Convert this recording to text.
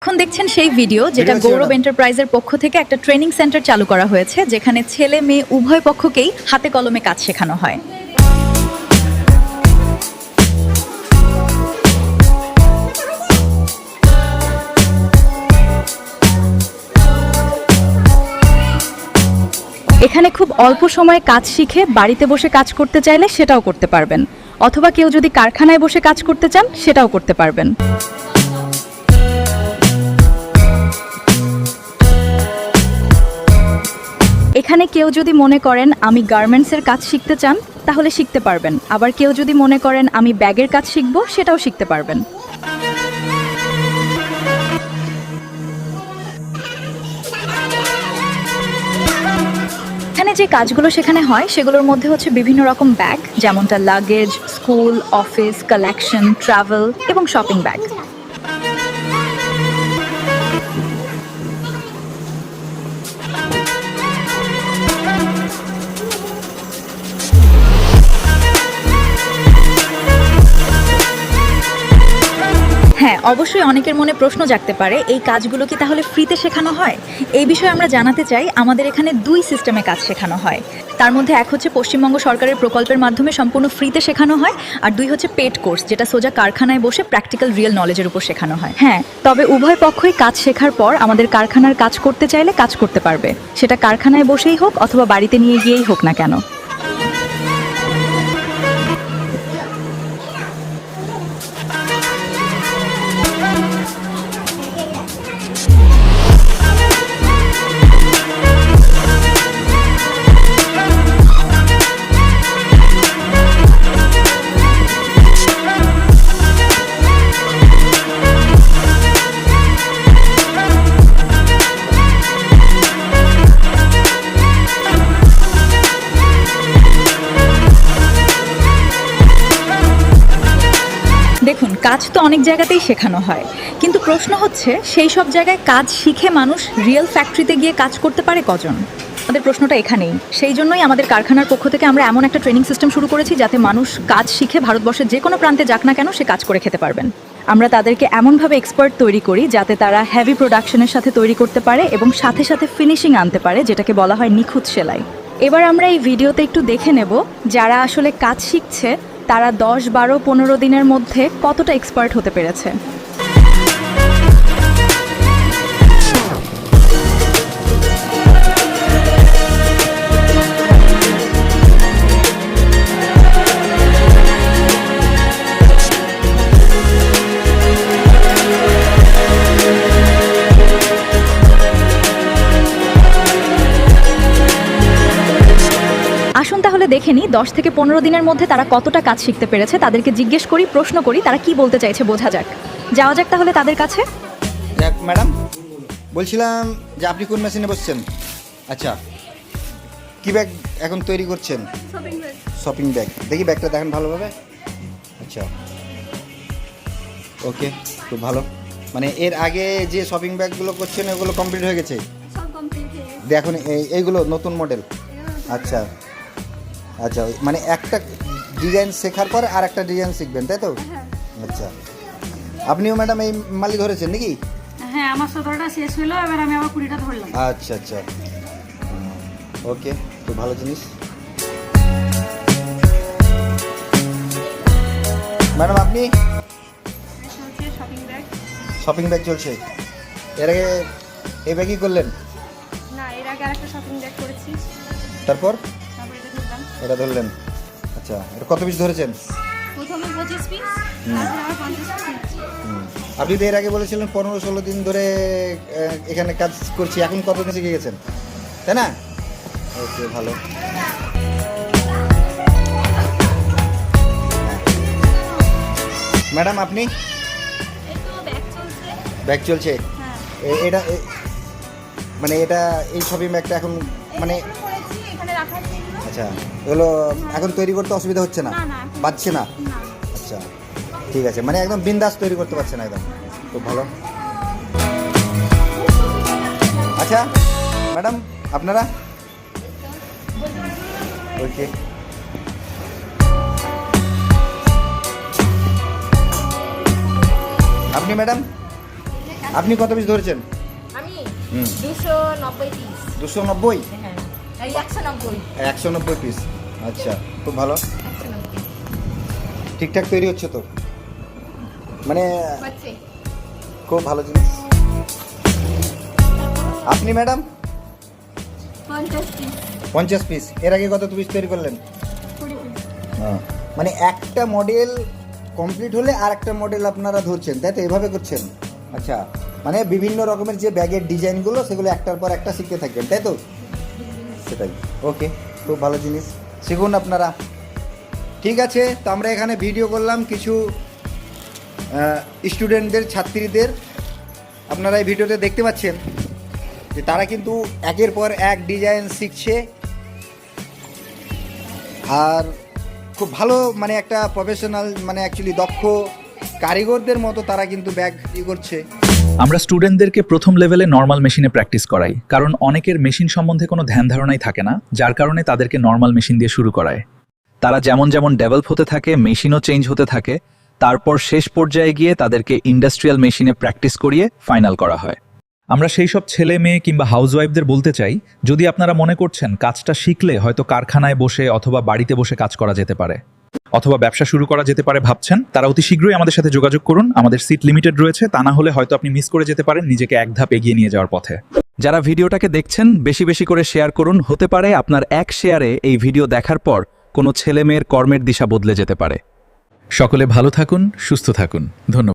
এখন দেখছেন সেই ভিডিও যেটা গৌরব এন্টারপ্রাইজের পক্ষ থেকে একটা ট্রেনিং সেন্টার চালু করা হয়েছে, যেখানে ছেলে মেয়ে উভয় পক্ষকেই হাতে কলমে কাজ শেখানো হয়। এখানে খুব অল্প সময়ে কাজ শিখে বাড়িতে বসে কাজ করতে চাইলে সেটাও করতে পারবেন, অথবা কেউ যদি কারখানায় বসে কাজ করতে চান সেটাও করতে পারবেন। এখানে কেউ যদি মনে করেন আমি গার্মেন্টসের কাজ শিখতে চান তাহলে শিখতে পারবেন, আবার কেউ যদি মনে করেন আমি ব্যাগের কাজ শিখব সেটাও শিখতে পারবেন। এখানে যে কাজগুলো শেখানো হয় সেগুলোর মধ্যে হচ্ছে বিভিন্ন রকম ব্যাগ, যেমনটা luggage, school, office, collection, travel এবং শপিং ব্যাগ। হ্যাঁ, অবশ্যই অনেকের মনে প্রশ্ন জাগতে পারে এই কাজগুলো কি তাহলে ফ্রিতে শেখানো হয়? এই বিষয়ে আমরা জানাতে চাই আমাদের এখানে দুই সিস্টেমে কাজ শেখানো হয়। তার মধ্যে এক হচ্ছে পশ্চিমবঙ্গ সরকারের প্রকল্পের মাধ্যমে সম্পূর্ণ ফ্রিতে শেখানো হয়, আর দুই হচ্ছে পেড কোর্স, যেটা সোজা কারখানায় বসে প্র্যাকটিক্যাল রিয়েল নলেজের উপর শেখানো হয়। হ্যাঁ, তবে উভয় পক্ষই কাজ শেখার পর আমাদের কারখানার কাজ করতে চাইলে কাজ করতে পারবে, সেটা কারখানায় বসেই হোক অথবা বাড়িতে নিয়ে গিয়েই হোক না কেন। দেখুন, কাজ তো অনেক জায়গাতেই শেখানো হয়, কিন্তু প্রশ্ন হচ্ছে সেই সব জায়গায় কাজ শিখে মানুষ রিয়েল ফ্যাক্টরিতে গিয়ে কাজ করতে পারে কজন? আমাদের প্রশ্নটা এখানেই। সেই জন্যই আমাদের কারখানার পক্ষ থেকে আমরা এমন একটা ট্রেনিং সিস্টেম শুরু করেছি যাতে মানুষ কাজ শিখে ভারতবর্ষের যে কোনো প্রান্তে যাক না কেন সে কাজ করে খেতে পারবেন। আমরা তাদেরকে এমনভাবে এক্সপার্ট তৈরি করি যাতে তারা হেভি প্রোডাকশনের সাথে তৈরি করতে পারে এবং সাথে সাথে ফিনিশিং আনতে পারে, যেটাকে বলা হয় নিখুঁত সেলাই। এবার আমরা এই ভিডিওতে একটু দেখে নেব যারা আসলে কাজ শিখছে তারা 10, 12, 15 দিনের মধ্যে কতটা এক্সপার্ট হতে পেরেছে। আসুন তাহলে দেখে নিই 10 থেকে 15 দিনের মধ্যে তারা কতটা কাজ শিখতে পেরেছে। তাদেরকে জিজ্ঞেস করি, প্রশ্ন করি, তারা কি বলতে চাইছে বোঝা যাক। যাওয়া যাক তাহলে তাদের কাছে। ম্যাডাম, বলছিলাম যে আপনি কোন মেশিনে বসছেন? আচ্ছা, কি ব্যাগ এখন তৈরি করছেন? Shopping bag. দেখি ব্যাগটা দেখেন ভালোভাবে। আচ্ছা, ওকে, খুব ভালো। মানে এর আগে যে শপিং ব্যাগগুলো করছেন ওগুলো কমপ্লিট হয়ে গেছে? এখন এইগুলো নতুন মডেল? আচ্ছা আচ্ছা, মানে একটা ডিজাইন শেখার পর আর একটা ডিজাইন শিখবেন, তাই তো? আচ্ছা, আপনিও ম্যাডাম এই মালি ধরেছেন নাকি? হ্যাঁ, আমার 17টা শেষ হলো, এবার আমি আবার 20টা ধরলাম। আচ্ছা আচ্ছা, ওকে, খুব ভালো জিনিস। ম্যাডাম আপনি? শপিং ব্যাগ চলছে। এর আগে এই ব্যাগই করলেন? না, এর আগে আরেকটা শপিং ব্যাগ করেছি। তারপর এটা ধরলাম। এটা ধরলেন? আচ্ছা, এটা কত পিস ধরেছেন? প্রথমে 25 পিস, তারপর আবার 50 পিস। আপনি তো এর আগে বলেছিলেন 15-16 দিন ধরে এখানে কাজ করছি, এখন কতদিন শিখে গেছেন, তাই না? ওকে, ভালো। ম্যাডাম আপনি? ব্যাগ চলছে। এটা মানে এটা এই শপিং ব্যাগটা এখন মানে আচ্ছা, এগুলো এখন তৈরি করতে অসুবিধা হচ্ছে না? পাচ্ছে না? আচ্ছা, ঠিক আছে, মানে একদম বিন্দাস তৈরি করতে পারছে না, একদম খুব ভালো। আচ্ছা ম্যাডাম, আপনারা? ওকে, আপনি ম্যাডাম? আপনি কত পিস ধরেছেন? আমি হুম। 290 পিস। 290? হ্যাঁ, এই 190। 190 পিস। আচ্ছা, খুব ভালো। 190 ঠিকঠাক তৈরি হচ্ছে তো, মানে হচ্ছে। খুব ভালো জিনিস। আপনি ম্যাডাম? 50 পিস। 50 পিস। এর আগে কত পিস তৈরি করলেন? 20 পিস। মানে একটা মডেল কমপ্লিট হলে আর একটা মডেল আপনারা ধরছেন, তাই তো? এভাবে করছেন? আচ্ছা, মানে বিভিন্ন রকমের যে ব্যাগের ডিজাইনগুলো সেগুলো একটার পর একটা শিখতে থাকবেন, তাই তো? সেটাই। ওকে, খুব ভালো জিনিস, শিখুন আপনারা। ঠিক আছে, তো আমরা এখানে ভিডিও করলাম কিছু স্টুডেন্টদের, ছাত্রীদের। আপনারা এই ভিডিওতে দেখতে পাচ্ছেন যে তারা কিন্তু একের পর এক ডিজাইন শিখছে, আর খুব ভালো, মানে একটা প্রফেশনাল, মানে অ্যাকচুয়ালি দক্ষ কারিগরদের মতো তারা কিন্তু ব্যাগ করছে। আমরা স্টুডেন্টদেরকে প্রথম লেভেলে নর্মাল মেশিনে প্র্যাকটিস করাই, কারণ অনেকের মেশিন সম্বন্ধে কোনো ধ্যান ধারণাই থাকে না, যার কারণে তাদেরকে নর্মাল মেশিন দিয়ে শুরু করায়। তারা যেমন যেমন ডেভেলপ হতে থাকে, মেশিনও চেঞ্জ হতে থাকে, তারপর শেষ পর্যায়ে গিয়ে তাদেরকে ইন্ডাস্ট্রিয়াল মেশিনে প্র্যাকটিস করিয়ে ফাইনাল করা হয়। আমরা সেই সব ছেলে মেয়ে কিংবা হাউসওয়াইফদের বলতে চাই, যদি আপনারা মনে করছেন কাজটা শিখলে হয়তো কারখানায় বসে অথবা বাড়িতে বসে কাজ করা যেতে পারে, অথবা ব্যবসা শুরু করা যেতে পারে ভাবছেন, তারা অতি শীঘ্রই আমাদের সাথে যোগাযোগ করুন। আমাদের সিট লিমিটেড রয়েছে, তা না হলে হয়তো আপনি মিস করে যেতে পারেন নিজেকে এক ধাপ এগিয়ে নিয়ে যাওয়ার পথে। যারা ভিডিওটাকে দেখছেন, বেশি বেশি করে শেয়ার করুন। হতে পারে আপনার এক শেয়ারে এই ভিডিও দেখার পর কোনো ছেলে মেয়ের কর্মের দিশা বদলে যেতে পারে। সকলে ভালো থাকুন, সুস্থ থাকুন। ধন্যবাদ।